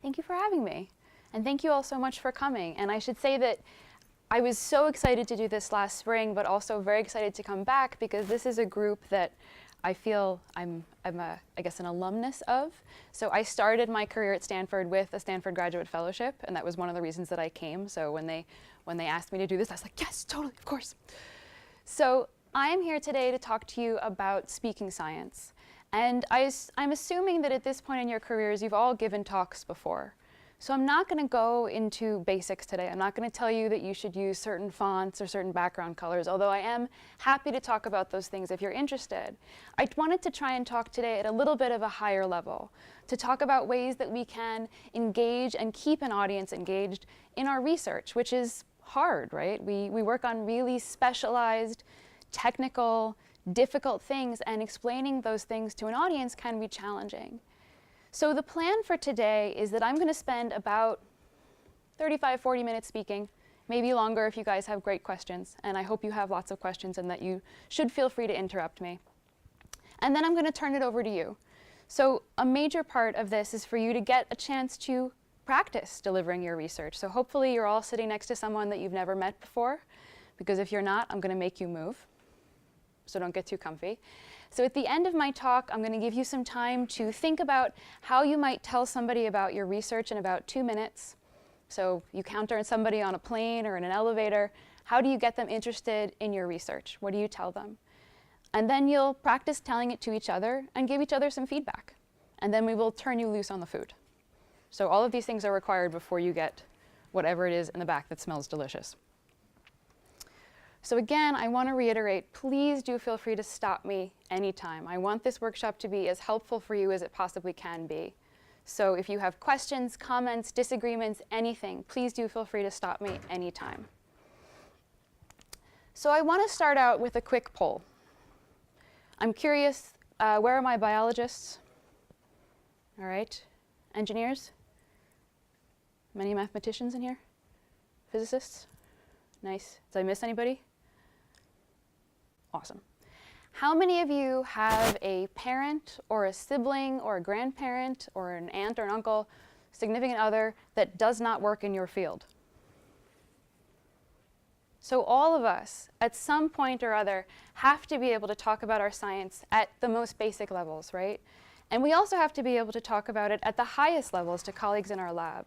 Thank you for having me. And thank you all so much for coming. And I should say that I was so excited to do this last spring, but also very excited to come back because this is a group that I feel I'm I guess an alumnus of. So I started my career at Stanford with a Stanford Graduate Fellowship, and that was one of the reasons that I came. So when they asked me to do this, I was like, yes, totally, of course. So I'm here today to talk to you about speaking science. And I'm assuming that at this point in your careers, you've all given talks before. So I'm not going to go into basics today. I'm not going to tell you that you should use certain fonts or certain background colors, although I am happy to talk about those things if you're interested. I wanted to try and talk today at a little bit of a higher level, to talk about ways that we can engage and keep an audience engaged in our research, which is hard, right? We work on really specialized, technical, difficult things, and explaining those things to an audience can be challenging. So the plan for today is that I'm going to spend about 35, 40 minutes speaking, maybe longer if you guys have great questions, and I hope you have lots of questions and that you should feel free to interrupt me. And then I'm going to turn it over to you. So a major part of this is for you to get a chance to practice delivering your research. So hopefully you're all sitting next to someone that you've never met before, because if you're not, I'm going to make you move. So don't get too comfy. So at the end of my talk, I'm going to give you some time to think about how you might tell somebody about your research in about 2 minutes. So you encounter somebody on a plane or in an elevator. How do you get them interested in your research? What do you tell them? And then you'll practice telling it to each other and give each other some feedback. And then we will turn you loose on the food. So all of these things are required before you get whatever it is in the back that smells delicious. So again, I want to reiterate, please do feel free to stop me anytime. I want this workshop to be as helpful for you as it possibly can be. So if you have questions, comments, disagreements, anything, please do feel free to stop me anytime. So I want to start out with a quick poll. I'm curious, where are my biologists? All right. Engineers? Many mathematicians in here? Physicists? Nice. Did I miss anybody? Awesome. How many of you have a parent or a sibling or a grandparent or an aunt or an uncle, significant other, that does not work in your field? So all of us, at some point or other, have to be able to talk about our science at the most basic levels, right? And we also have to be able to talk about it at the highest levels to colleagues in our lab.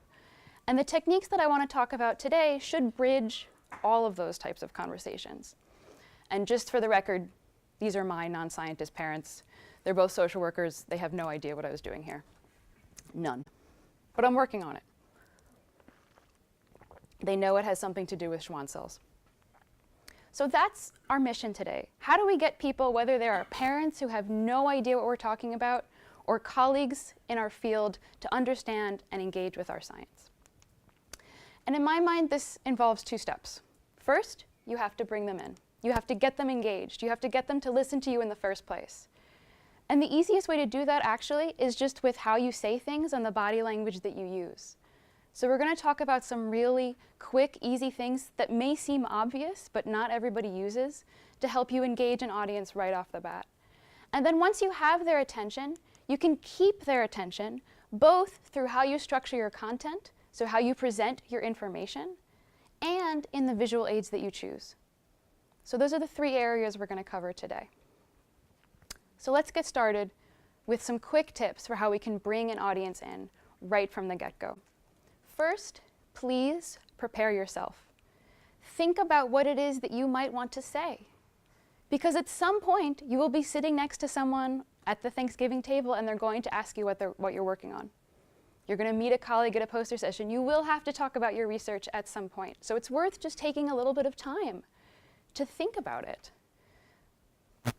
And the techniques that I want to talk about today should bridge all of those types of conversations. And just for the record, these are my non-scientist parents. They're both social workers. They have no idea what I was doing here. None. But I'm working on it. They know it has something to do with Schwann cells. So that's our mission today. How do we get people, whether they're our parents who have no idea what we're talking about, or colleagues in our field, to understand and engage with our science? And in my mind, this involves 2 steps. First, you have to bring them in. You have to get them engaged. You have to get them to listen to you in the first place. And the easiest way to do that, actually, is just with how you say things and the body language that you use. So we're going to talk about some really quick, easy things that may seem obvious, but not everybody uses, to help you engage an audience right off the bat. And then once you have their attention, you can keep their attention, both through how you structure your content, so how you present your information, and in the visual aids that you choose. So those are the 3 areas we're going to cover today. So let's get started with some quick tips for how we can bring an audience in right from the get-go. First, please prepare yourself. Think about what it is that you might want to say. Because at some point, you will be sitting next to someone at the Thanksgiving table and they're going to ask you what you're working on. You're going to meet a colleague at a poster session. You will have to talk about your research at some point. So it's worth just taking a little bit of time to think about it.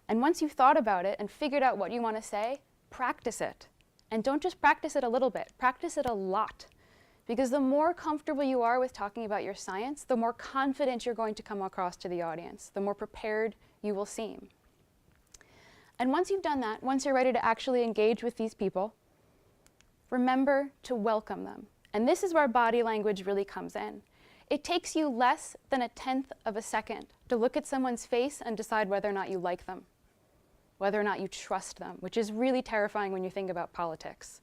And once you've thought about it and figured out what you want to say, practice it. And don't just practice it a little bit, practice it a lot. Because the more comfortable you are with talking about your science, the more confident you're going to come across to the audience, the more prepared you will seem. And once you've done that, once you're ready to actually engage with these people, remember to welcome them. And this is where body language really comes in. It takes you less than 1/10 of a second to look at someone's face and decide whether or not you like them, whether or not you trust them, which is really terrifying when you think about politics.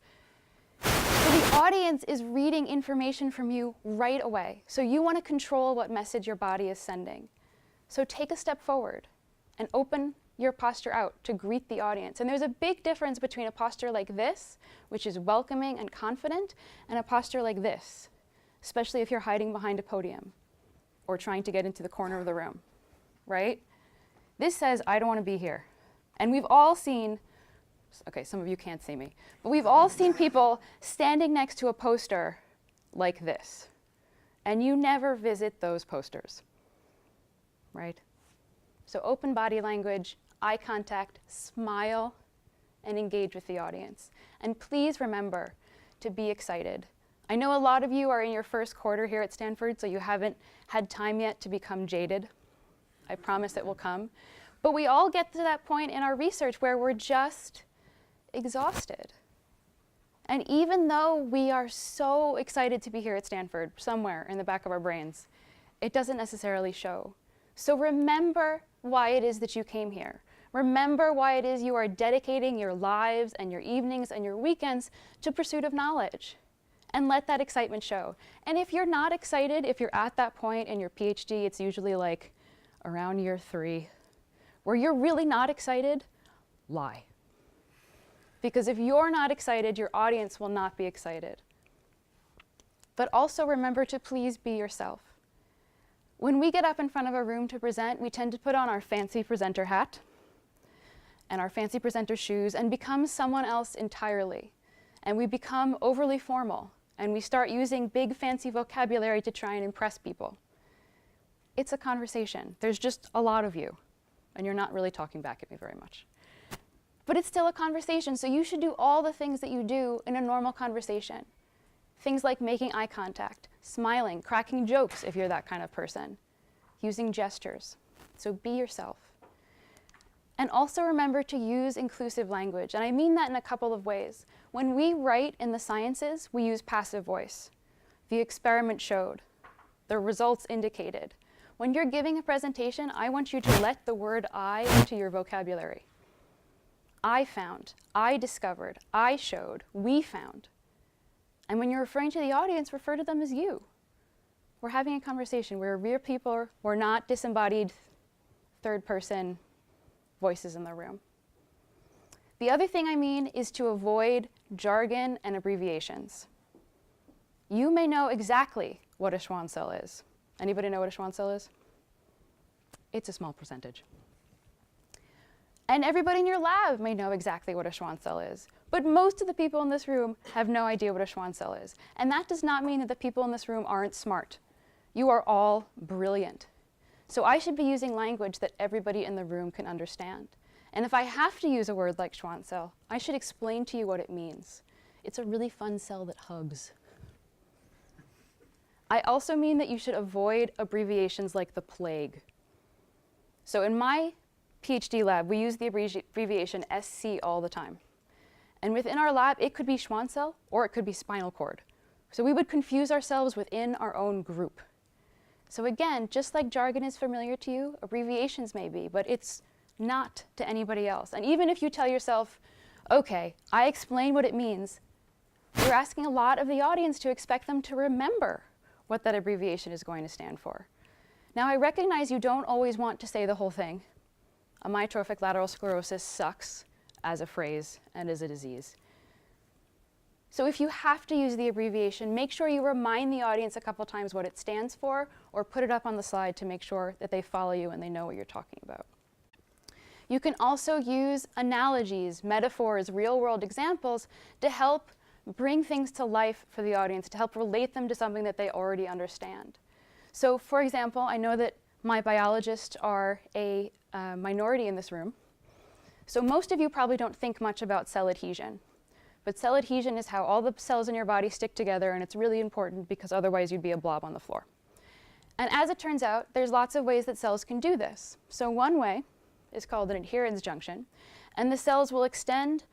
So the audience is reading information from you right away. So you want to control what message your body is sending. So take a step forward and open your posture out to greet the audience. And there's a big difference between a posture like this, which is welcoming and confident, and a posture like this, especially if you're hiding behind a podium or trying to get into the corner of the room, right? This says, I don't want to be here. And we've all seen, okay, some of you can't see me, but we've all seen people standing next to a poster like this. And you never visit those posters, right? So open body language, eye contact, smile, and engage with the audience. And please remember to be excited. I know a lot of you are in your first quarter here at Stanford, so you haven't had time yet to become jaded. I promise it will come. But we all get to that point in our research where we're just exhausted. And even though we are so excited to be here at Stanford, somewhere in the back of our brains, it doesn't necessarily show. So remember why it is that you came here. Remember why it is you are dedicating your lives and your evenings and your weekends to pursuit of knowledge. And let that excitement show. And if you're not excited, if you're at that point in your PhD, it's usually like around year 3, where you're really not excited, lie. Because if you're not excited, your audience will not be excited. But also remember to please be yourself. When we get up in front of a room to present, we tend to put on our fancy presenter hat and our fancy presenter shoes and become someone else entirely. And we become overly formal, and we start using big fancy vocabulary to try and impress people. It's a conversation. There's just a lot of you, and you're not really talking back at me very much. But it's still a conversation, so you should do all the things that you do in a normal conversation. Things like making eye contact, smiling, cracking jokes if you're that kind of person, using gestures. So be yourself. And also remember to use inclusive language, and I mean that in a couple of ways. When we write in the sciences, we use passive voice. The experiment showed. The results indicated. When you're giving a presentation, I want you to let the word I into your vocabulary. I found, I discovered, I showed, we found. And when you're referring to the audience, refer to them as you. We're having a conversation. We're real people. We're not disembodied third-person voices in the room. The other thing I mean is to avoid jargon and abbreviations. You may know exactly what a Schwann cell is. Anybody know what a Schwann cell is? It's a small percentage. And everybody in your lab may know exactly what a Schwann cell is. But most of the people in this room have no idea what a Schwann cell is. And that does not mean that the people in this room aren't smart. You are all brilliant. So I should be using language that everybody in the room can understand. And if I have to use a word like Schwann cell, I should explain to you what it means. It's a really fun cell that hugs. I also mean that you should avoid abbreviations like the plague. So in my PhD lab, we use the abbreviation SC all the time. And within our lab, it could be Schwann cell or it could be spinal cord. So we would confuse ourselves within our own group. So again, just like jargon is familiar to you, abbreviations may be, but it's not to anybody else. And even if you tell yourself, okay, I explain what it means, you're asking a lot of the audience to expect them to remember what that abbreviation is going to stand for. Now, I recognize you don't always want to say the whole thing. Amyotrophic lateral sclerosis sucks as a phrase and as a disease. So if you have to use the abbreviation, make sure you remind the audience a couple times what it stands for, or put it up on the slide to make sure that they follow you and they know what you're talking about. You can also use analogies, metaphors, real-world examples to help bring things to life for the audience, to help relate them to something that they already understand. So for example, I know that my biologists are a minority in this room. So most of you probably don't think much about cell adhesion. But cell adhesion is how all the cells in your body stick together, and it's really important because otherwise you'd be a blob on the floor. And as it turns out, there's lots of ways that cells can do this. So one way is called an adherens junction, and the cells will extend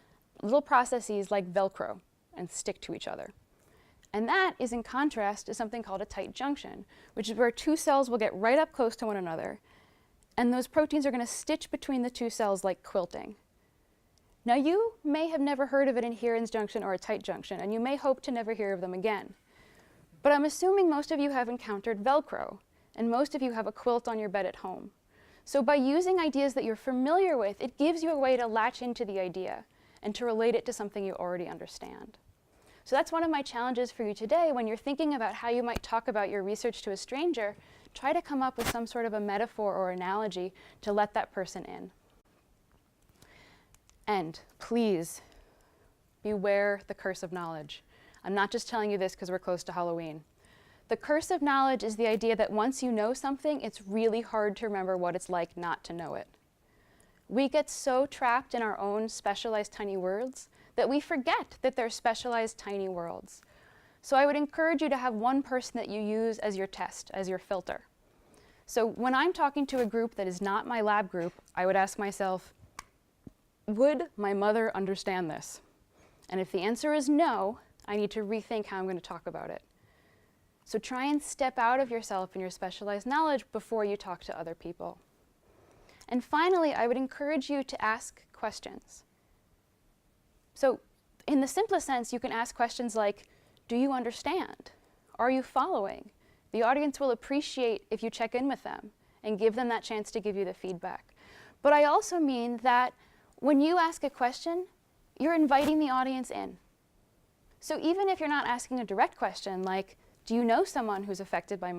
little processes like Velcro and stick to each other. And that is in contrast to something called a tight junction, which is where two cells will get right up close to one another, and those proteins are going to stitch between the two cells like quilting. Now you may have never heard of an adherens junction or a tight junction, and you may hope to never hear of them again. But I'm assuming most of you have encountered Velcro, and most of you have a quilt on your bed at home. So by using ideas that you're familiar with, it gives you a way to latch into the idea and to relate it to something you already understand. So that's one of my challenges for you today. When you're thinking about how you might talk about your research to a stranger, try to come up with some sort of a metaphor or analogy to let that person in. And please, beware the curse of knowledge. I'm not just telling you this because we're close to Halloween. The curse of knowledge is the idea that once you know something, it's really hard to remember what it's like not to know it. We get so trapped in our own specialized tiny worlds that we forget that they're specialized tiny worlds. So I would encourage you to have one person that you use as your test, as your filter. So when I'm talking to a group that is not my lab group, I would ask myself, would my mother understand this? And if the answer is no, I need to rethink how I'm going to talk about it. So try and step out of yourself and your specialized knowledge before you talk to other people. And finally, I would encourage you to ask questions. So in the simplest sense, you can ask questions like, do you understand? Are you following? The audience will appreciate if you check in with them and give them that chance to give you the feedback. But I also mean that when you ask a question, you're inviting the audience in. So even if you're not asking a direct question like, do you know someone who's affected by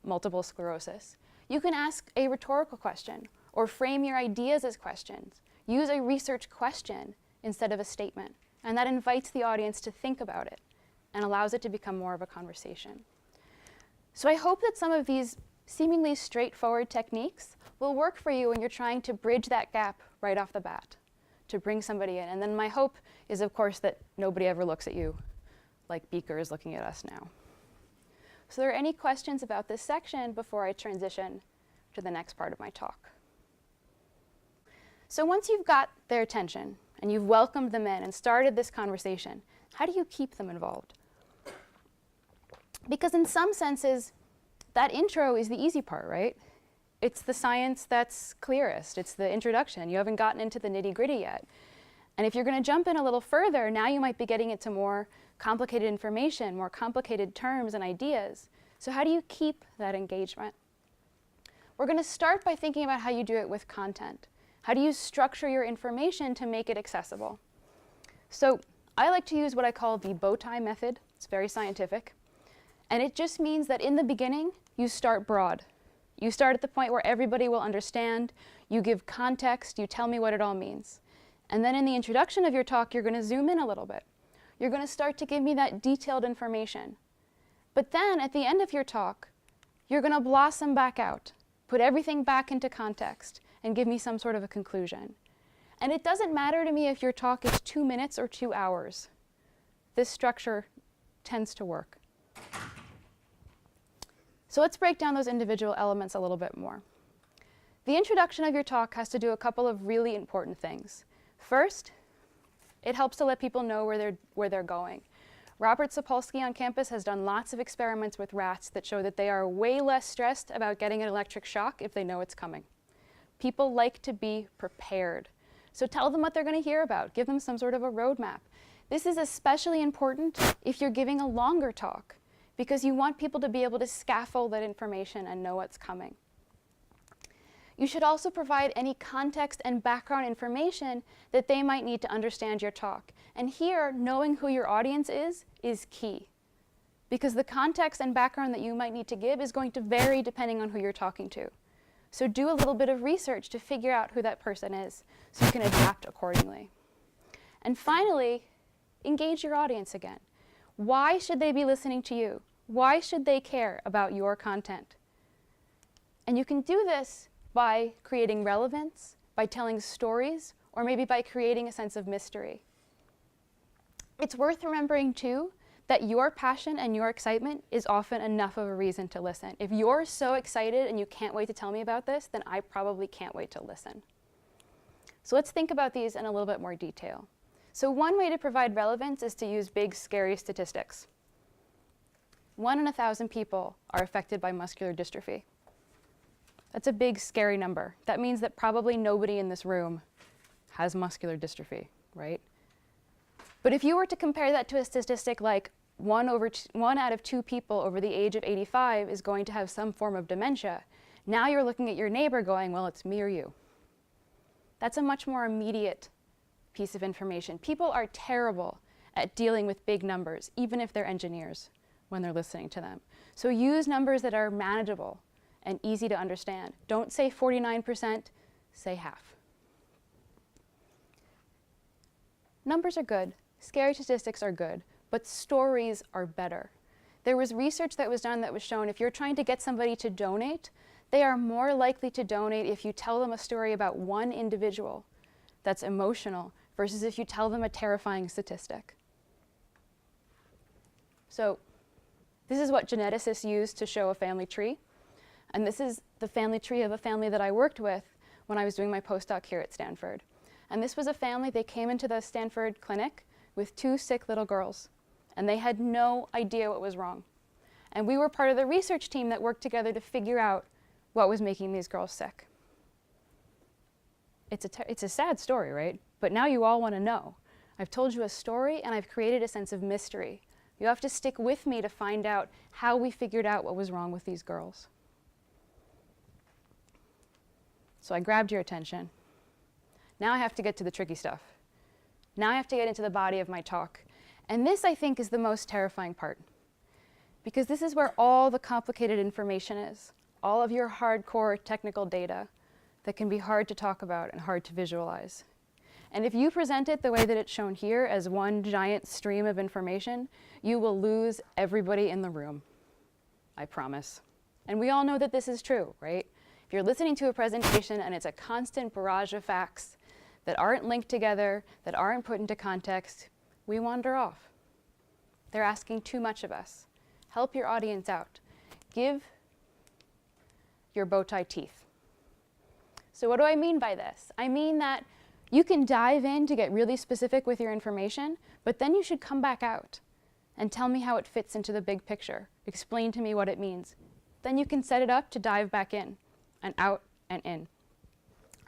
multiple sclerosis? You can ask a rhetorical question or frame your ideas as questions. Use a research question instead of a statement. And that invites the audience to think about it and allows it to become more of a conversation. So I hope that some of these seemingly straightforward techniques will work for you when you're trying to bridge that gap right off the bat, to bring somebody in. And then my hope is, of course, that nobody ever looks at you like Beaker is looking at us now. So are there any questions about this section before I transition to the next part of my talk? So once you've got their attention and you've welcomed them in and started this conversation, how do you keep them involved? Because in some senses, that intro is the easy part, right? It's the science that's clearest. It's the introduction. You haven't gotten into the nitty-gritty yet. And if you're going to jump in a little further, now you might be getting into more complicated information, more complicated terms and ideas. So how do you keep that engagement? We're going to start by thinking about how you do it with content. How do you structure your information to make it accessible? So I like to use what I call the bow tie method. It's very scientific. And it just means that in the beginning, you start broad. You start at the point where everybody will understand. You give context. You tell me what it all means. And then in the introduction of your talk, you're going to zoom in a little bit. You're going to start to give me that detailed information. But then at the end of your talk, you're going to blossom back out, put everything back into context, and give me some sort of a conclusion. And it doesn't matter to me if your talk is 2 minutes or 2 hours. This structure tends to work. So let's break down those individual elements a little bit more. The introduction of your talk has to do a couple of really important things. First, it helps to let people know where they're going. Robert Sapolsky on campus has done lots of experiments with rats that show that they are way less stressed about getting an electric shock if they know it's coming. People like to be prepared. So tell them what they're going to hear about. Give them some sort of a roadmap. This is especially important if you're giving a longer talk, because you want people to be able to scaffold that information and know what's coming. You should also provide any context and background information that they might need to understand your talk. And here, knowing who your audience is key. Because the context and background that you might need to give is going to vary depending on who you're talking to. So do a little bit of research to figure out who that person is so you can adapt accordingly. And finally, engage your audience again. Why should they be listening to you? Why should they care about your content? And you can do this by creating relevance, by telling stories, or maybe by creating a sense of mystery. It's worth remembering, too, that your passion and your excitement is often enough of a reason to listen. If you're so excited and you can't wait to tell me about this, then I probably can't wait to listen. So let's think about these in a little bit more detail. So one way to provide relevance is to use big, scary statistics. 1 in 1,000 people are affected by muscular dystrophy. That's a big, scary number. That means that probably nobody in this room has muscular dystrophy. right? But if you were to compare that to a statistic like 1 out of 2 people over the age of 85 is going to have some form of dementia, now you're looking at your neighbor going, well, it's me or you. That's a much more immediate piece of information. People are terrible at dealing with big numbers, even if they're engineers, when they're listening to them. So use numbers that are manageable and easy to understand. Don't say 49%, say half. Numbers are good, scary statistics are good, but stories are better. There was research that was done that was shown if you're trying to get somebody to donate, they are more likely to donate if you tell them a story about one individual that's emotional versus if you tell them a terrifying statistic. So this is what geneticists use to show a family tree. And this is the family tree of a family that I worked with when I was doing my postdoc here at Stanford. And this was a family, they came into the Stanford clinic with 2 sick little girls, and they had no idea what was wrong. And we were part of the research team that worked together to figure out what was making these girls sick. It's a sad story, right? But now you all want to know. I've told you a story, and I've created a sense of mystery. You have to stick with me to find out how we figured out what was wrong with these girls. So I grabbed your attention. Now I have to get to the tricky stuff. Now I have to get into the body of my talk. And this, I think, is the most terrifying part. Because this is where all the complicated information is. All of your hardcore technical data that can be hard to talk about and hard to visualize. And if you present it the way that it's shown here as one giant stream of information, you will lose everybody in the room. I promise. And we all know that this is true, right? If you're listening to a presentation and it's a constant barrage of facts that aren't linked together, that aren't put into context, we wander off. They're asking too much of us. Help your audience out. Give your bow tie teeth. So what do I mean by this? I mean that you can dive in to get really specific with your information, but then you should come back out and tell me how it fits into the big picture. Explain to me what it means. Then you can set it up to dive back in and out and in.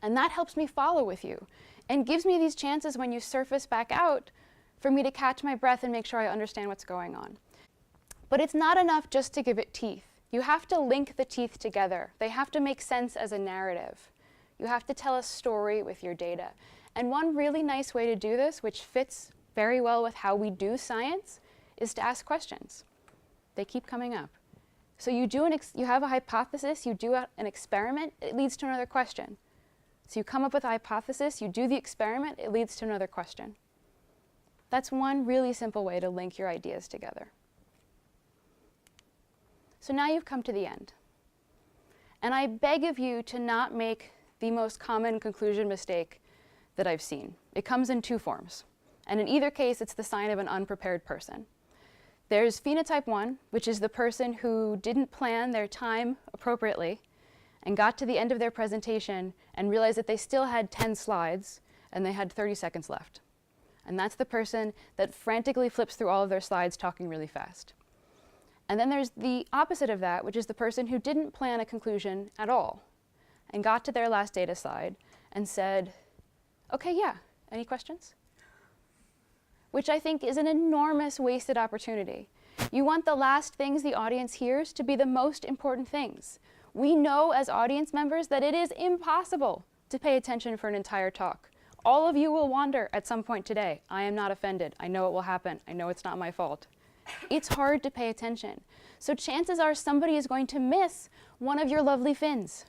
And that helps me follow with you and gives me these chances when you surface back out for me to catch my breath and make sure I understand what's going on. But it's not enough just to give it teeth. You have to link the teeth together. They have to make sense as a narrative. You have to tell a story with your data. And one really nice way to do this, which fits very well with how we do science, is to ask questions. They keep coming up. So you have a hypothesis, you do an experiment, it leads to another question. So you come up with a hypothesis, you do the experiment, it leads to another question. That's one really simple way to link your ideas together. So now you've come to the end. And I beg of you to not make the most common conclusion mistake that I've seen. It comes in 2 forms. And in either case, it's the sign of an unprepared person. There's phenotype 1, which is the person who didn't plan their time appropriately and got to the end of their presentation and realized that they still had 10 slides and they had 30 seconds left. And that's the person that frantically flips through all of their slides talking really fast. And then there's the opposite of that, which is the person who didn't plan a conclusion at all and got to their last data slide and said, okay, yeah, any questions? Which I think is an enormous wasted opportunity. You want the last things the audience hears to be the most important things. We know as audience members that it is impossible to pay attention for an entire talk. All of you will wander at some point today. I am not offended. I know it will happen. I know it's not my fault. It's hard to pay attention. So chances are somebody is going to miss one of your lovely fins.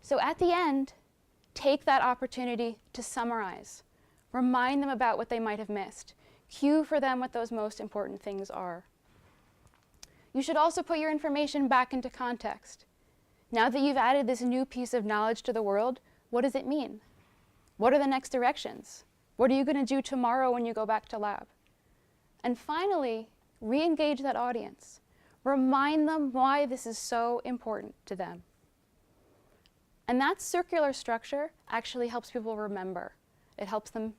So at the end, take that opportunity to summarize. Remind them about what they might have missed. Cue for them what those most important things are. You should also put your information back into context. Now that you've added this new piece of knowledge to the world, what does it mean? What are the next directions? What are you going to do tomorrow when you go back to lab? And finally, re-engage that audience. Remind them why this is so important to them. And that circular structure actually helps people remember. It helps them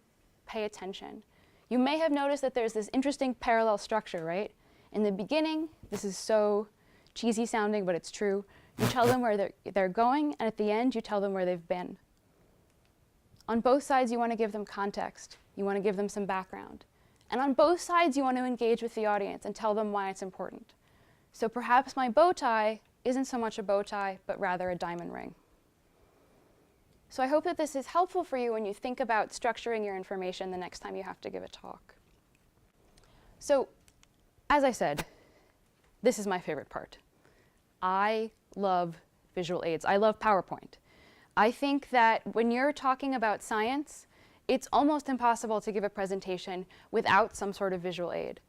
pay attention. You may have noticed that there's this interesting parallel structure, right? In the beginning, this is so cheesy sounding, but it's true. You tell them where they're going, and at the end, you tell them where they've been. On both sides, you want to give them context. You want to give them some background. And on both sides, you want to engage with the audience and tell them why it's important. So perhaps my bow tie isn't so much a bow tie, but rather a diamond ring. So I hope that this is helpful for you when you think about structuring your information the next time you have to give a talk. So, as I said, this is my favorite part. I love visual aids. I love PowerPoint. I think that when you're talking about science, it's almost impossible to give a presentation without some sort of visual aid.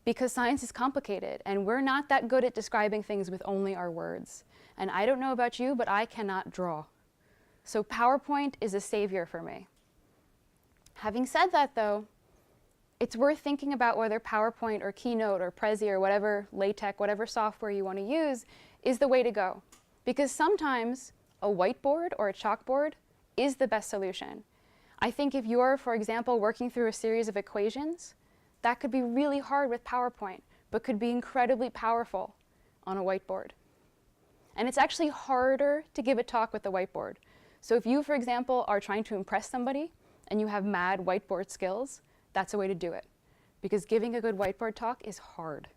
Because science is complicated, and we're not that good at describing things with only our words. And I don't know about you, but I cannot draw. So PowerPoint is a savior for me. Having said that, though, it's worth thinking about whether PowerPoint or Keynote or Prezi or whatever LaTeX, whatever software you want to use, is the way to go. Because sometimes a whiteboard or a chalkboard is the best solution. I think if you're, for example, working through a series of equations, that could be really hard with PowerPoint, but could be incredibly powerful on a whiteboard. And it's actually harder to give a talk with a whiteboard. So if you, for example, are trying to impress somebody and you have mad whiteboard skills, that's a way to do it. Because giving a good whiteboard talk is hard.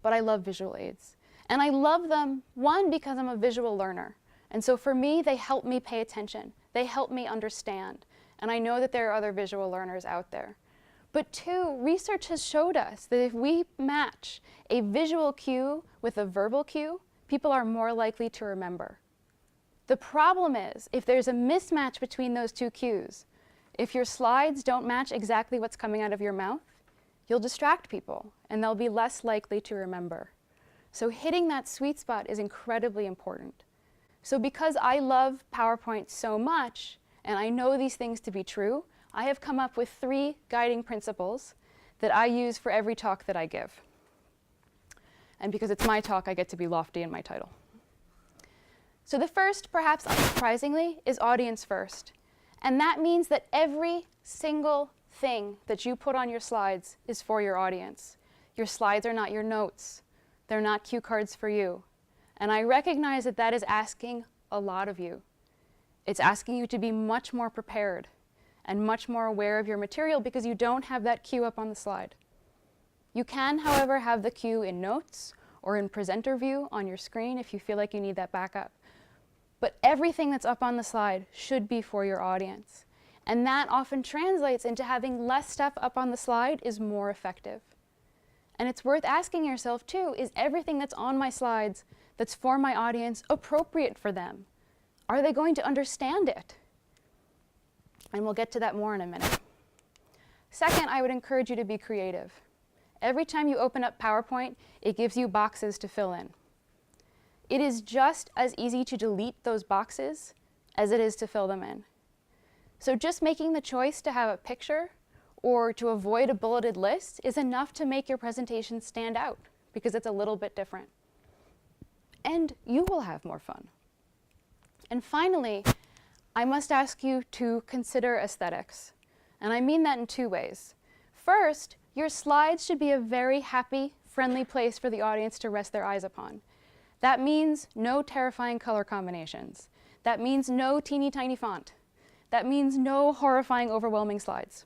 But I love visual aids. And I love them, one, because I'm a visual learner. And so for me, they help me pay attention. They help me understand. And I know that there are other visual learners out there. But two, research has showed us that if we match a visual cue with a verbal cue, people are more likely to remember. The problem is, if there's a mismatch between those two cues, if your slides don't match exactly what's coming out of your mouth, you'll distract people, and they'll be less likely to remember. So hitting that sweet spot is incredibly important. So because I love PowerPoint so much, and I know these things to be true, I have come up with 3 guiding principles that I use for every talk that I give. And because it's my talk, I get to be lofty in my title. So the first, perhaps unsurprisingly, is audience first. And that means that every single thing that you put on your slides is for your audience. Your slides are not your notes. They're not cue cards for you. And I recognize that that is asking a lot of you. It's asking you to be much more prepared and much more aware of your material because you don't have that cue up on the slide. You can, however, have the cue in notes or in presenter view on your screen if you feel like you need that backup. But everything that's up on the slide should be for your audience. And that often translates into having less stuff up on the slide is more effective. And it's worth asking yourself, too, is everything that's on my slides that's for my audience appropriate for them? Are they going to understand it? And we'll get to that more in a minute. Second, I would encourage you to be creative. Every time you open up PowerPoint, it gives you boxes to fill in. It is just as easy to delete those boxes as it is to fill them in. So just making the choice to have a picture or to avoid a bulleted list is enough to make your presentation stand out because it's a little bit different. And you will have more fun. And finally, I must ask you to consider aesthetics. And I mean that in 2 ways. First, your slides should be a very happy, friendly place for the audience to rest their eyes upon. That means no terrifying color combinations. That means no teeny tiny font. That means no horrifying, overwhelming slides.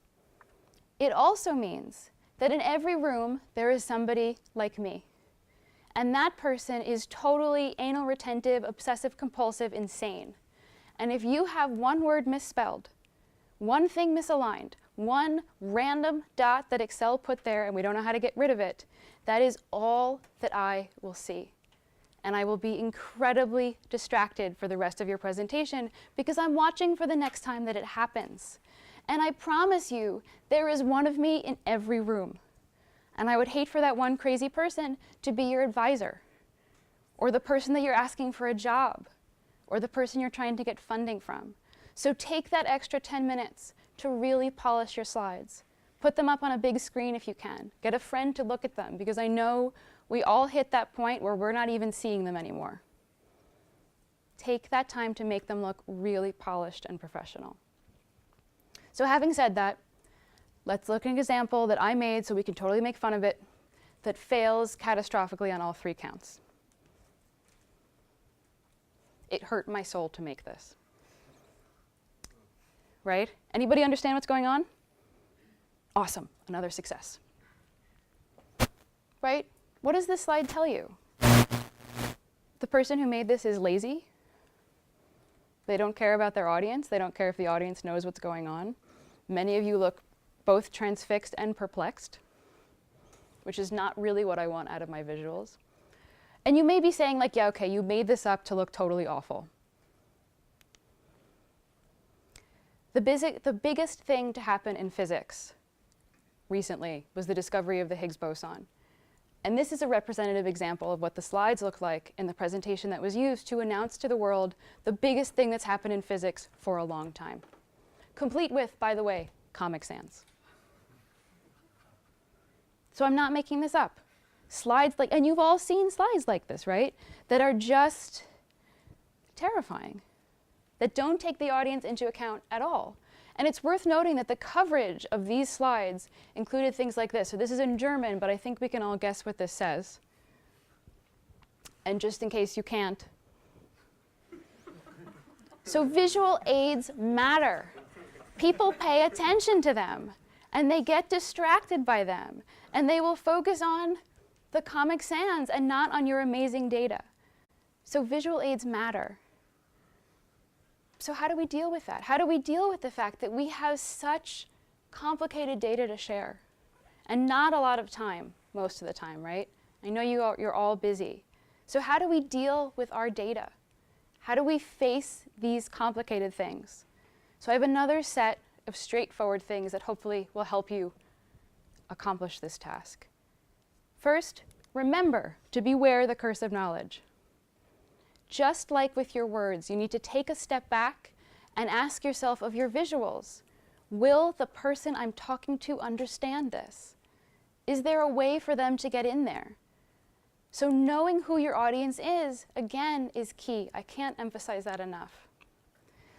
It also means that in every room there is somebody like me. And that person is totally anal retentive, obsessive compulsive, insane. And if you have one word misspelled, one thing misaligned, one random dot that Excel put there and we don't know how to get rid of it, that is all that I will see. And I will be incredibly distracted for the rest of your presentation because I'm watching for the next time that it happens. And I promise you, there is one of me in every room. And I would hate for that one crazy person to be your advisor, or the person that you're asking for a job, or the person you're trying to get funding from. So take that extra 10 minutes to really polish your slides. Put them up on a big screen if you can. Get a friend to look at them because I know we all hit that point where we're not even seeing them anymore. Take that time to make them look really polished and professional. So having said that, let's look at an example that I made so we can totally make fun of it that fails catastrophically on all 3 counts. It hurt my soul to make this. right? Anybody understand what's going on? Awesome, another success. Right? What does this slide tell you? The person who made this is lazy. They don't care about their audience. They don't care if the audience knows what's going on. Many of you look both transfixed and perplexed, which is not really what I want out of my visuals. And you may be saying like, yeah, okay, you made this up to look totally awful. The biggest thing to happen in physics recently was the discovery of the Higgs boson. And this is a representative example of what the slides look like in the presentation that was used to announce to the world the biggest thing that's happened in physics for a long time. Complete with, by the way, Comic Sans. So I'm not making this up. Slides like, and you've all seen slides like this, right? That are just terrifying, that don't take the audience into account at all. And it's worth noting that the coverage of these slides included things like this. So this is in German, but I think we can all guess what this says. And just in case you can't. So visual aids matter. People pay attention to them, and they get distracted by them, and they will focus on the Comic Sans and not on your amazing data. So visual aids matter. So how do we deal with that? How do we deal with the fact that we have such complicated data to share and not a lot of time most of the time, right? I know you're all busy. So how do we deal with our data? How do we face these complicated things? So I have another set of straightforward things that hopefully will help you accomplish this task. First, remember to beware the curse of knowledge. Just like with your words, you need to take a step back and ask yourself of your visuals, will the person I'm talking to understand this? Is there a way for them to get in there? So knowing who your audience is, again, is key. I can't emphasize that enough.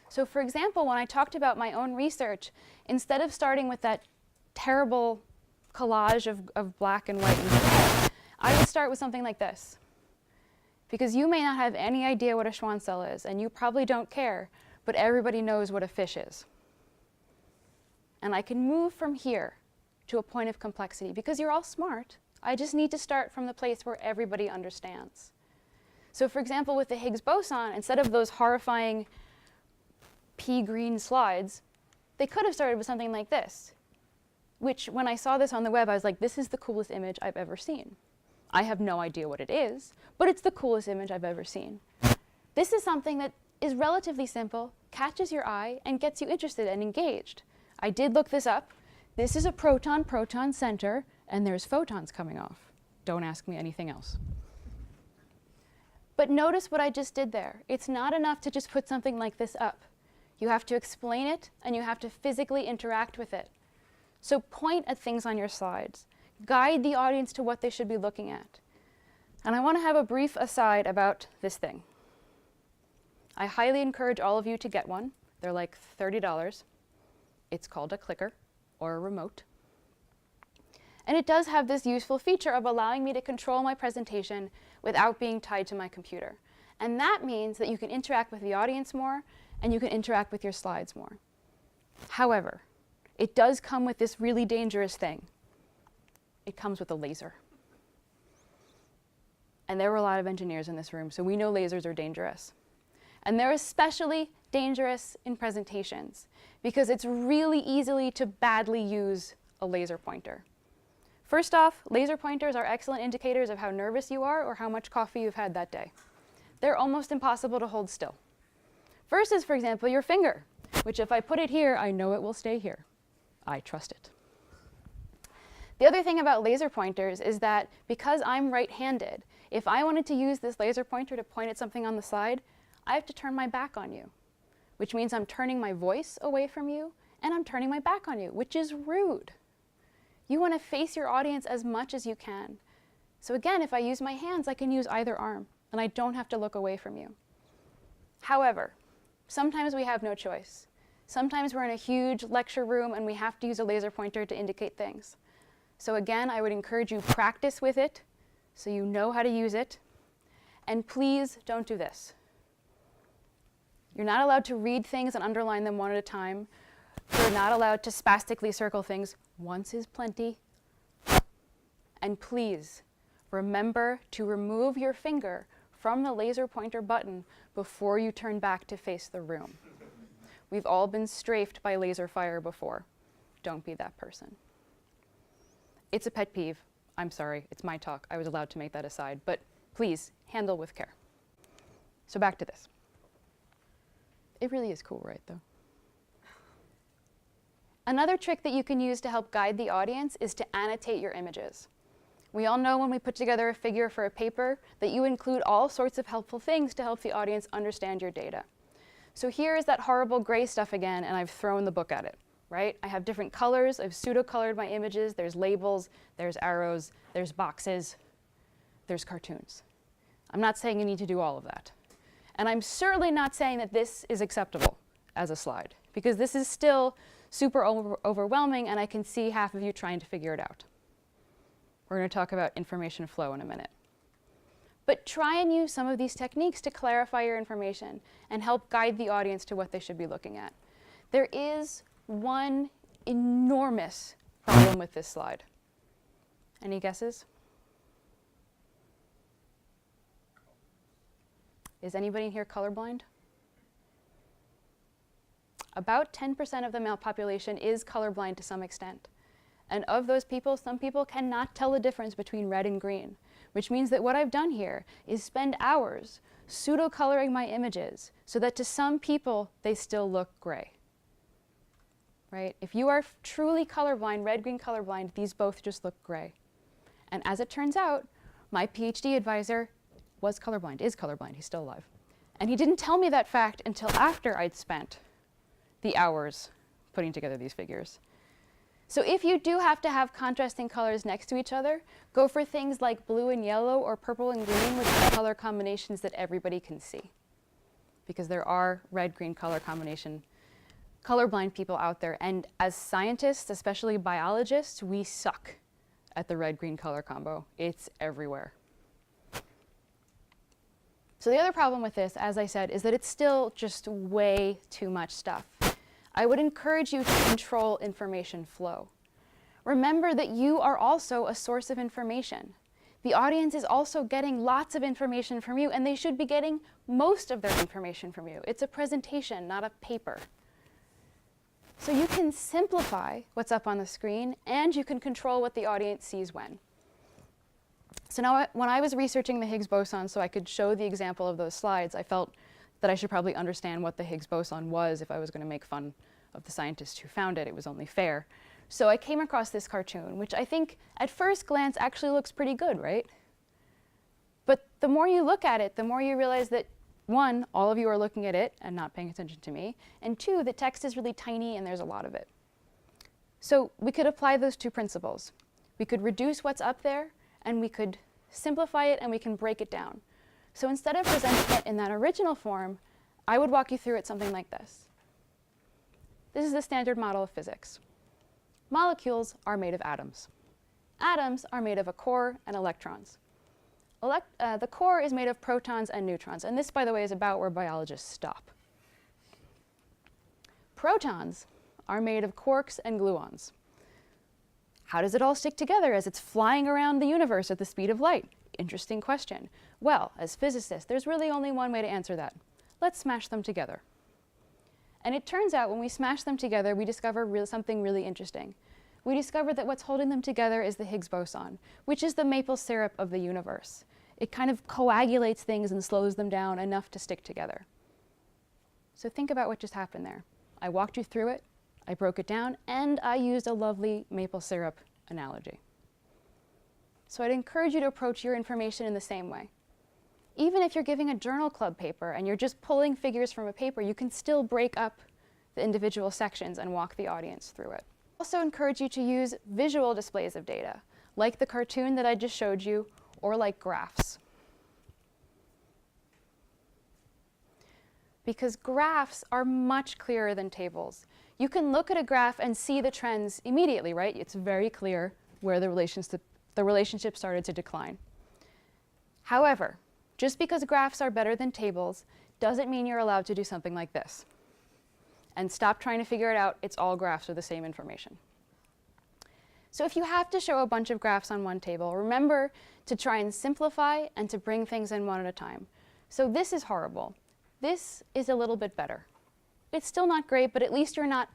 So for example, when I talked about my own research, instead of starting with that terrible collage of black and white and gray, I would start with something like this. Because you may not have any idea what a Schwann cell is, and you probably don't care, but everybody knows what a fish is. And I can move from here to a point of complexity, because you're all smart. I just need to start from the place where everybody understands. So for example, with the Higgs boson, instead of those horrifying pea green slides, they could have started with something like this, which when I saw this on the web, I was like, this is the coolest image I've ever seen. I have no idea what it is, but it's the coolest image I've ever seen. This is something that is relatively simple, catches your eye, and gets you interested and engaged. I did look this up. This is a proton-proton center, and there's photons coming off. Don't ask me anything else. But notice what I just did there. It's not enough to just put something like this up. You have to explain it, and you have to physically interact with it. So point at things on your slides. Guide the audience to what they should be looking at. And I want to have a brief aside about this thing. I highly encourage all of you to get one. They're like $30. It's called a clicker or a remote. And it does have this useful feature of allowing me to control my presentation without being tied to my computer. And that means that you can interact with the audience more and you can interact with your slides more. However, it does come with this really dangerous thing. It comes with a laser. And there were a lot of engineers in this room, so we know lasers are dangerous. And they're especially dangerous in presentations because it's really easy to badly use a laser pointer. First off, laser pointers are excellent indicators of how nervous you are or how much coffee you've had that day. They're almost impossible to hold still. Versus, for example, your finger, which if I put it here, I know it will stay here. I trust it. The other thing about laser pointers is that because I'm right-handed, if I wanted to use this laser pointer to point at something on the slide, I have to turn my back on you, which means I'm turning my voice away from you and I'm turning my back on you, which is rude. You want to face your audience as much as you can. So again, if I use my hands, I can use either arm and I don't have to look away from you. However, sometimes we have no choice. Sometimes we're in a huge lecture room and we have to use a laser pointer to indicate things. So again, I would encourage you practice with it so you know how to use it. And please don't do this. You're not allowed to read things and underline them one at a time You're not allowed to spastically circle things. Once is plenty. And please, remember to remove your finger from the laser pointer button before you turn back to face the room. We've all been strafed by laser fire before. Don't be that person. It's a pet peeve. I'm sorry, it's my talk. I was allowed to make that aside, but please handle with care. So back to this. It really is cool, right, though? Another trick that you can use to help guide the audience is to annotate your images. We all know when we put together a figure for a paper that you include all sorts of helpful things to help the audience understand your data. So here is that horrible gray stuff again, and I've thrown the book at it, right? I have different colors. I've pseudo-colored my images. There's labels, there's arrows, there's boxes, there's cartoons. I'm not saying you need to do all of that. And I'm certainly not saying that this is acceptable as a slide, because this is still super overwhelming, and I can see half of you trying to figure it out. We're going to talk about information flow in a minute. But try and use some of these techniques to clarify your information and help guide the audience to what they should be looking at. There is one enormous problem with this slide. Any guesses? Is anybody in here colorblind? About 10% of the male population is colorblind to some extent. And of those people, some people cannot tell the difference between red and green, which means that what I've done here is spend hours pseudo-coloring my images so that to some people, they still look gray. Right? If you are truly colorblind, red-green colorblind, these both just look gray. And as it turns out, my PhD advisor was colorblind, is colorblind, he's still alive. And he didn't tell me that fact until after I'd spent the hours putting together these figures. So if you do have to have contrasting colors next to each other, go for things like blue and yellow or purple and green, which are color combinations that everybody can see. Because there are red-green color combination colorblind people out there. And as scientists, especially biologists, we suck at the red-green color combo. It's everywhere. So the other problem with this, as I said, is that it's still just way too much stuff. I would encourage you to control information flow. Remember that you are also a source of information. The audience is also getting lots of information from you, and they should be getting most of their information from you. It's a presentation, not a paper. So you can simplify what's up on the screen, and you can control what the audience sees when. So now, when I was researching the Higgs boson so I could show the example of those slides, I felt that I should probably understand what the Higgs boson was if I was going to make fun of the scientists who found it. It was only fair. So I came across this cartoon, which I think at first glance actually looks pretty good, right? But the more you look at it, the more you realize that, one, all of you are looking at it and not paying attention to me, and two, the text is really tiny and there's a lot of it. So we could apply those two principles. We could reduce what's up there, and we could simplify it, and we can break it down. So instead of presenting it in that original form, I would walk you through it something like this. This is the standard model of physics. Molecules are made of atoms. Atoms are made of a core and electrons. The core is made of protons and neutrons, and this, by the way, is about where biologists stop. Protons are made of quarks and gluons. How does it all stick together as it's flying around the universe at the speed of light? Interesting question. Well, as physicists, there's really only one way to answer that. Let's smash them together. And it turns out when we smash them together, we discover something really interesting. We discover that what's holding them together is the Higgs boson, which is the maple syrup of the universe. It kind of coagulates things and slows them down enough to stick together. So think about what just happened there. I walked you through it, I broke it down, and I used a lovely maple syrup analogy. So I'd encourage you to approach your information in the same way. Even if you're giving a journal club paper and you're just pulling figures from a paper, you can still break up the individual sections and walk the audience through it. I also encourage you to use visual displays of data, like the cartoon that I just showed you, or like graphs. Because graphs are much clearer than tables. You can look at a graph and see the trends immediately, right? It's very clear where the relationship started to decline. However, just because graphs are better than tables doesn't mean you're allowed to do something like this. and stop trying to figure it out. It's all graphs of the same information. So if you have to show a bunch of graphs on one table, remember to try and simplify and to bring things in one at a time. So this is horrible. This is a little bit better. It's still not great, but at least you're not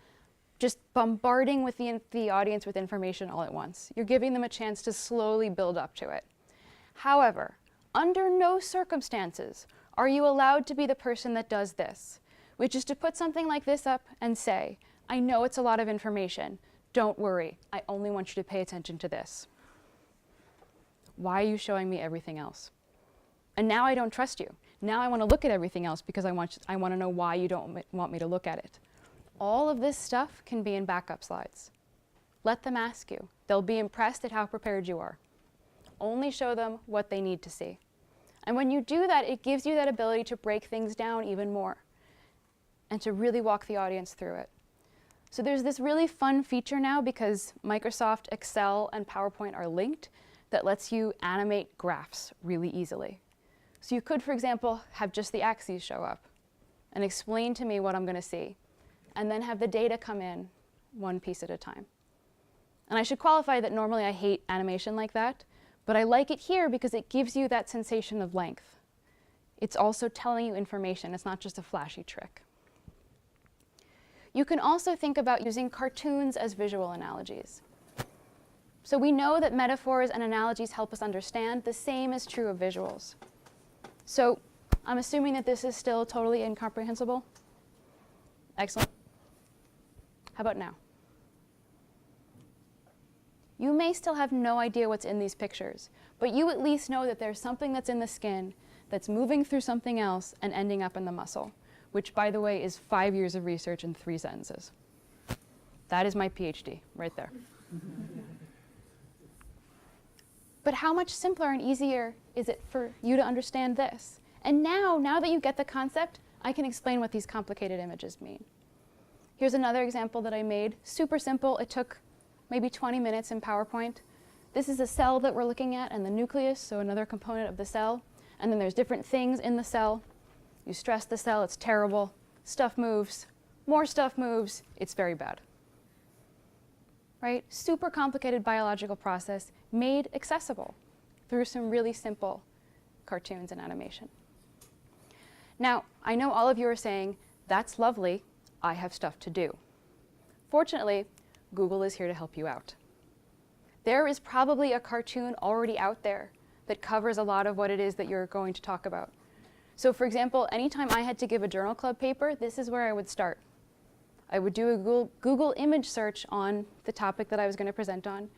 just bombarding with the audience with information all at once. You're giving them a chance to slowly build up to it. However, under no circumstances are you allowed to be the person that does this, which is to put something like this up and say, I know it's a lot of information. Don't worry. I only want you to pay attention to this. Why are you showing me everything else? And now I don't trust you. Now I want to look at everything else because I want to know why you don't want me to look at it. All of this stuff can be in backup slides. Let them ask you. They'll be impressed at how prepared you are. Only show them what they need to see. And when you do that, it gives you that ability to break things down even more and to really walk the audience through it. So there's this really fun feature now because Microsoft Excel and PowerPoint are linked that lets you animate graphs really easily. So you could, for example, have just the axes show up and explain to me what I'm going to see, and then have the data come in one piece at a time. And I should qualify that normally I hate animation like that, but I like it here because it gives you that sensation of length. It's also telling you information. It's not just a flashy trick. You can also think about using cartoons as visual analogies. So we know that metaphors and analogies help us understand. The same is true of visuals. So I'm assuming that this is still totally incomprehensible. Excellent. How about now? You may still have no idea what's in these pictures, but you at least know that there's something that's in the skin that's moving through something else and ending up in the muscle, which, by the way, is 5 years of research in 3 sentences. That is my PhD right there. But how much simpler and easier is it for you to understand this? And now that you get the concept, I can explain what these complicated images mean. Here's another example that I made. Super simple. It took maybe 20 minutes in PowerPoint. This is a cell that we're looking at and the nucleus, so another component of the cell. And then there's different things in the cell. You stress the cell, it's terrible. Stuff moves. More stuff moves. It's very bad. Right? Super complicated biological process made accessible through some really simple cartoons and animation. Now, I know all of you are saying, that's lovely. I have stuff to do. Fortunately, Google is here to help you out. There is probably a cartoon already out there that covers a lot of what it is that you're going to talk about. So for example, anytime I had to give a journal club paper, this is where I would start. I would do a Google image search on the topic that I was going to present on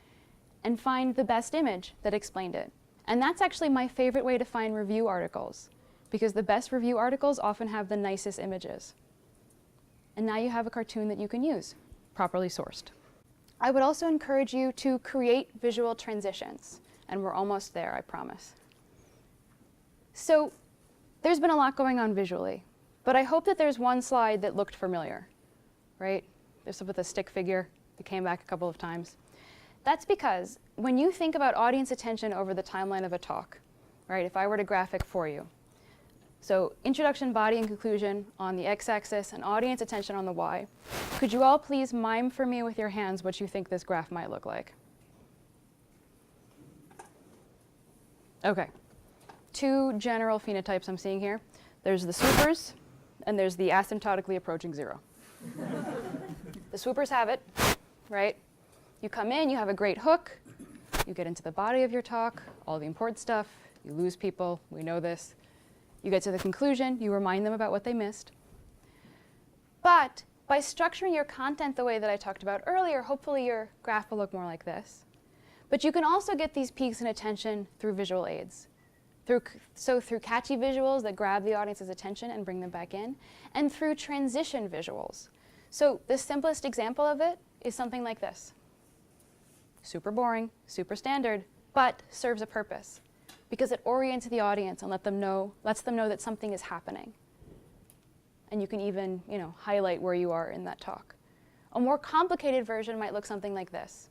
and find the best image that explained it. And that's actually my favorite way to find review articles, because the best review articles often have the nicest images. And now you have a cartoon that you can use, properly sourced. I would also encourage you to create visual transitions, and we're almost there, I promise. So there's been a lot going on visually, but I hope that there's one slide that looked familiar, right? There's with a stick figure. It came back a couple of times. That's because when you think about audience attention over the timeline of a talk, right, if I were to graphic for you, so introduction, body, and conclusion on the x-axis and audience attention on the y, could you all please mime for me with your hands what you think this graph might look like? Okay. 2 general phenotypes I'm seeing here. There's the swoopers, and there's the asymptotically approaching 0. The swoopers have it, right? You come in, you have a great hook, you get into the body of your talk, all the important stuff, you lose people, we know this. You get to the conclusion, you remind them about what they missed. But by structuring your content the way that I talked about earlier, hopefully your graph will look more like this. But you can also get these peaks in attention through visual aids. Through catchy visuals that grab the audience's attention and bring them back in, and through transition visuals. So the simplest example of it is something like this. Super boring, super standard, but serves a purpose because it orients the audience and lets them know that something is happening. And you can even, highlight where you are in that talk. A more complicated version might look something like this,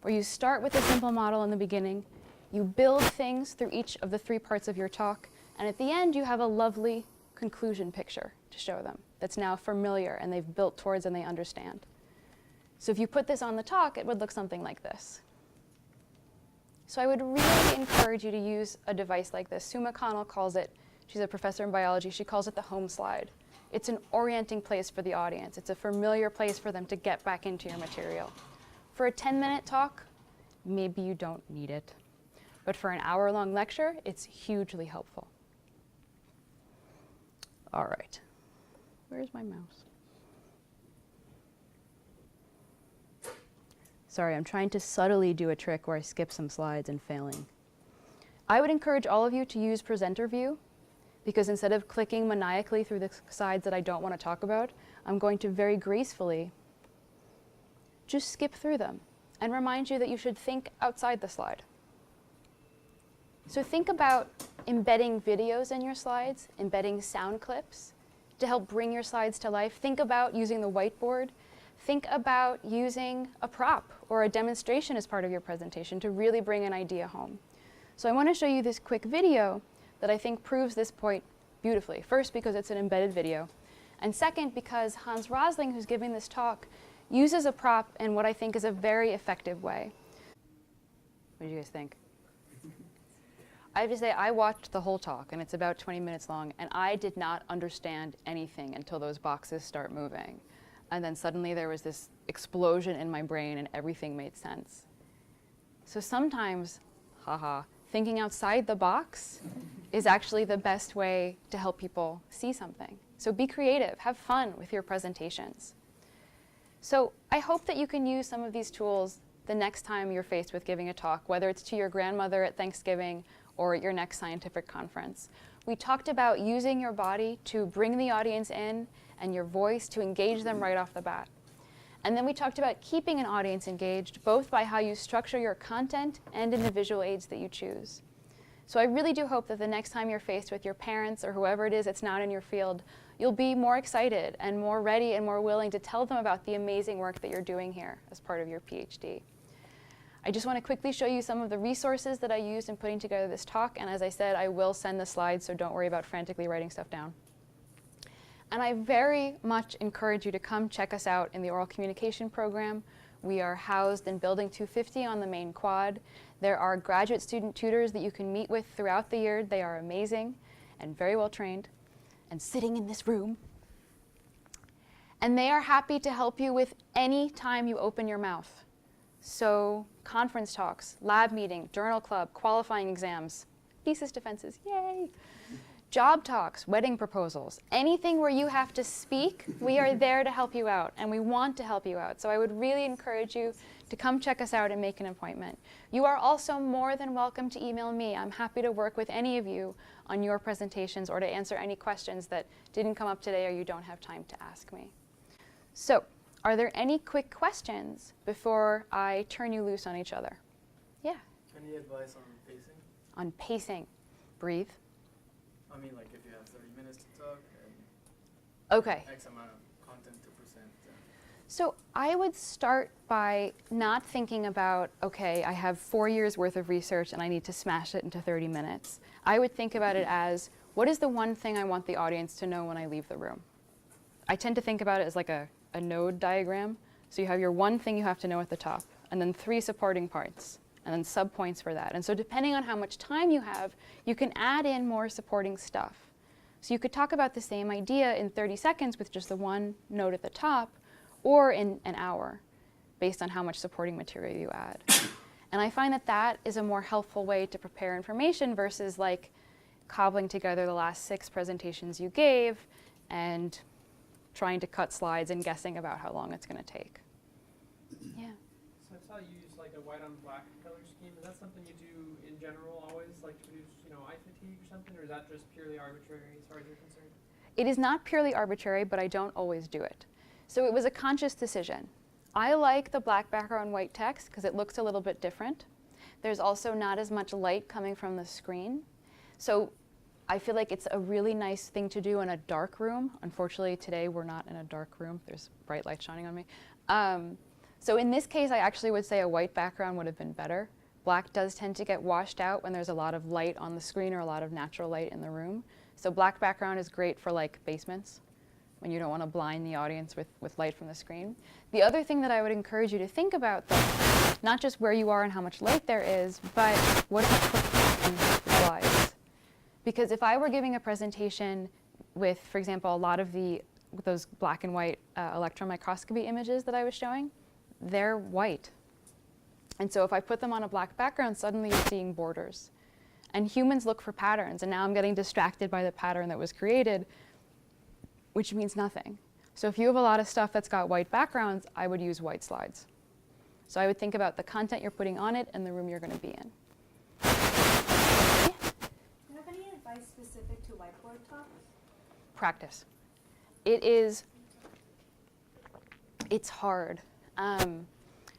where you start with a simple model in the beginning, you build things through each of the 3 parts of your talk, and at the end you have a lovely conclusion picture to to show them that's now familiar and they've built towards and they understand. So if you put this on the talk, it would look something like this. So I would really encourage you to use a device like this. Sue McConnell calls it, she's a professor in biology, she calls it the home slide. It's an orienting place for the audience. It's a familiar place for them to get back into your material. For a 10-minute talk, maybe you don't need it. But for an hour-long lecture, it's hugely helpful. All right, where's my mouse? Sorry, I'm trying to subtly do a trick where I skip some slides and failing. I would encourage all of you to use presenter view, because instead of clicking maniacally through the slides that I don't want to talk about, I'm going to very gracefully just skip through them and remind you that you should think outside the slide. So think about embedding videos in your slides, embedding sound clips to help bring your slides to life. Think about using the whiteboard. Think about using a prop or a demonstration as part of your presentation to really bring an idea home. So I want to show you this quick video that I think proves this point beautifully. First, because it's an embedded video. And second, because Hans Rosling, who's giving this talk, uses a prop in what I think is a very effective way. What do you guys think? I have to say, I watched the whole talk, and it's about 20 minutes long, and I did not understand anything until those boxes start moving. And then suddenly there was this explosion in my brain, and everything made sense. So sometimes, thinking outside the box is actually the best way to help people see something. So be creative, have fun with your presentations. So I hope that you can use some of these tools the next time you're faced with giving a talk, whether it's to your grandmother at Thanksgiving or at your next scientific conference. We talked about using your body to bring the audience in and your voice to engage them right off the bat. And then we talked about keeping an audience engaged, both by how you structure your content and in the visual aids that you choose. So I really do hope that the next time you're faced with your parents or whoever it is that's not in your field, you'll be more excited and more ready and more willing to tell them about the amazing work that you're doing here as part of your PhD. I just want to quickly show you some of the resources that I used in putting together this talk, and as I said, I will send the slides, so don't worry about frantically writing stuff down. And I very much encourage you to come check us out in the oral communication program. We are housed in Building 250 on the main quad. There are graduate student tutors that you can meet with throughout the year. They are amazing and very well trained and sitting in this room. And they are happy to help you with any time you open your mouth. So conference talks, lab meeting, journal club, qualifying exams, thesis defenses, yay! Job talks, wedding proposals, anything where you have to speak, we are there to help you out, and we want to help you out. So I would really encourage you to come check us out and make an appointment. You are also more than welcome to email me. I'm happy to work with any of you on your presentations or to answer any questions that didn't come up today or you don't have time to ask me. So, are there any quick questions before I turn you loose on each other? Yeah? Any advice on pacing? On pacing. Breathe. I mean, like if you have 30 minutes to talk and Okay. X amount of content to present. So I would start by not thinking about, okay, I have 4 years worth of research and I need to smash it into 30 minutes. I would think about it as, what is the one thing I want the audience to know when I leave the room? I tend to think about it as like a node diagram. So you have your one thing you have to know at the top, and then 3 supporting parts, and then subpoints for that. And so depending on how much time you have, you can add in more supporting stuff. So you could talk about the same idea in 30 seconds with just the one note at the top, or in an hour, based on how much supporting material you add. And I find that that is a more helpful way to prepare information versus like cobbling together the last 6 presentations you gave and trying to cut slides and guessing about how long it's going to take. Yeah. So I saw you use like a white on black color scheme. Is that something you do in general always, like to reduce, eye fatigue or something, or is that just purely arbitrary as far as you're concerned? It is not purely arbitrary, but I don't always do it. So it was a conscious decision. I like the black background white text because it looks a little bit different. There's also not as much light coming from the screen. So I feel like it's a really nice thing to do in a dark room. Unfortunately, today we're not in a dark room. There's bright light shining on me. So in this case, I actually would say a white background would have been better. Black does tend to get washed out when there's a lot of light on the screen or a lot of natural light in the room. So black background is great for like basements when you don't want to blind the audience with light from the screen. The other thing that I would encourage you to think about, though, not just where you are and how much light there is, but what if you put in slides? Because if I were giving a presentation with, for example, a lot of those black and white electron microscopy images that I was showing, they're white. And so if I put them on a black background, suddenly you're seeing borders. And humans look for patterns, and now I'm getting distracted by the pattern that was created, which means nothing. So if you have a lot of stuff that's got white backgrounds, I would use white slides. So I would think about the content you're putting on it and the room you're going to be in. Do you have any advice specific to whiteboard talks? Practice. It's hard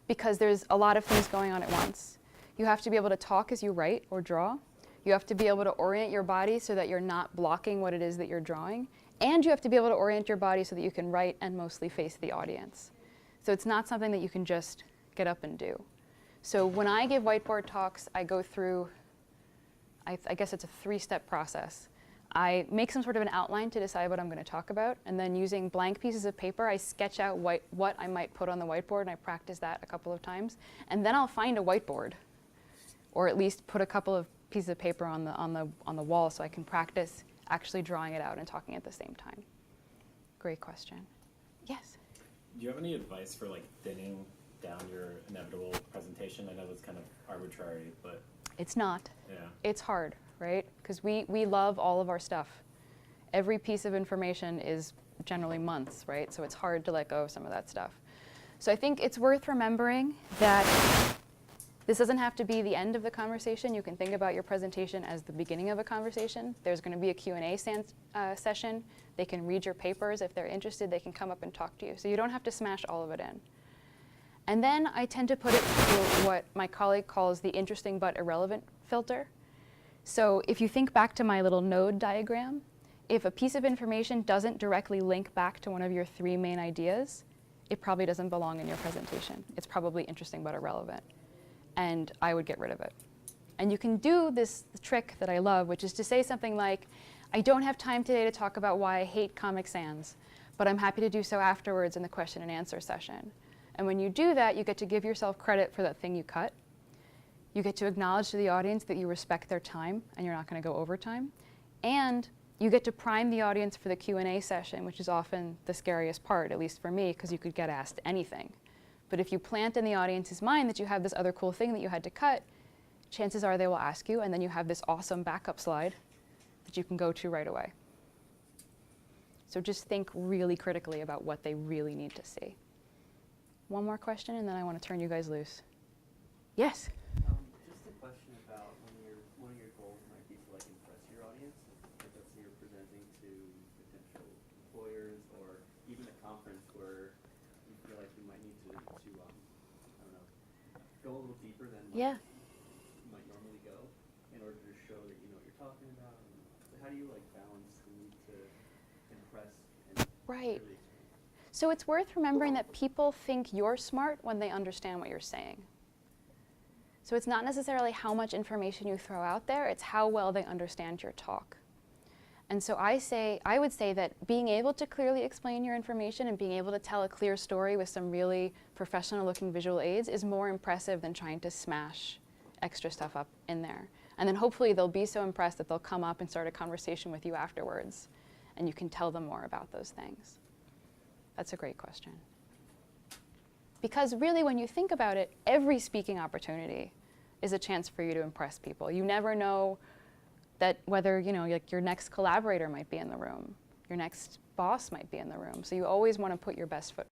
because there's a lot of things going on at once. You have to be able to talk as you write or draw. You have to be able to orient your body so that you're not blocking what it is that you're drawing. And you have to be able to orient your body so that you can write and mostly face the audience. So it's not something that you can just get up and do. So when I give whiteboard talks, I go through, I guess it's a 3-step process. I make some sort of an outline to decide what I'm going to talk about, and then using blank pieces of paper, I sketch out what I might put on the whiteboard, and I practice that a couple of times. And then I'll find a whiteboard, or at least put a couple of pieces of paper on the wall so I can practice actually drawing it out and talking at the same time. Great question. Yes? Do you have any advice for like thinning down your inevitable presentation? I know that's kind of arbitrary, but It's not. yeah. It's hard, right? Because we love all of our stuff. Every piece of information is generally months, right? So it's hard to let go of some of that stuff. So I think it's worth remembering that this doesn't have to be the end of the conversation. You can think about your presentation as the beginning of a conversation. There's going to be a Q&A session. They can read your papers. If they're interested, they can come up and talk to you. So you don't have to smash all of it in. And then I tend to put it through what my colleague calls the interesting but irrelevant filter. So if you think back to my little node diagram, if a piece of information doesn't directly link back to one of your 3 main ideas, it probably doesn't belong in your presentation. It's probably interesting but irrelevant. And I would get rid of it. And you can do this trick that I love, which is to say something like, I don't have time today to talk about why I hate Comic Sans, but I'm happy to do so afterwards in the question and answer session. And when you do that, you get to give yourself credit for that thing you cut. You get to acknowledge to the audience that you respect their time and you're not going to go over time. And you get to prime the audience for the Q&A session, which is often the scariest part, at least for me, because you could get asked anything. But if you plant in the audience's mind that you have this other cool thing that you had to cut, chances are they will ask you, and then you have this awesome backup slide that you can go to right away. So just think really critically about what they really need to see. One more question, and then I want to turn you guys loose. Yes? Just a question about one of your goals might be to like impress your audience. Like let's say you're presenting to potential employers or even a conference where you feel like you might need to I don't know, go a little deeper than Yeah. you might normally go in order to show that you know what you're talking about. So how do you like balance the need to impress and Right. really explain? So it's worth remembering that people think you're smart when they understand what you're saying. So it's not necessarily how much information you throw out there, it's how well they understand your talk. And so I would say that being able to clearly explain your information and being able to tell a clear story with some really professional looking visual aids is more impressive than trying to smash extra stuff up in there. And then hopefully they'll be so impressed that they'll come up and start a conversation with you afterwards, and you can tell them more about those things. That's a great question. Because really, when you think about it, every speaking opportunity is a chance for you to impress people. You never know that whether, like your next collaborator might be in the room, your next boss might be in the room. So you always want to put your best foot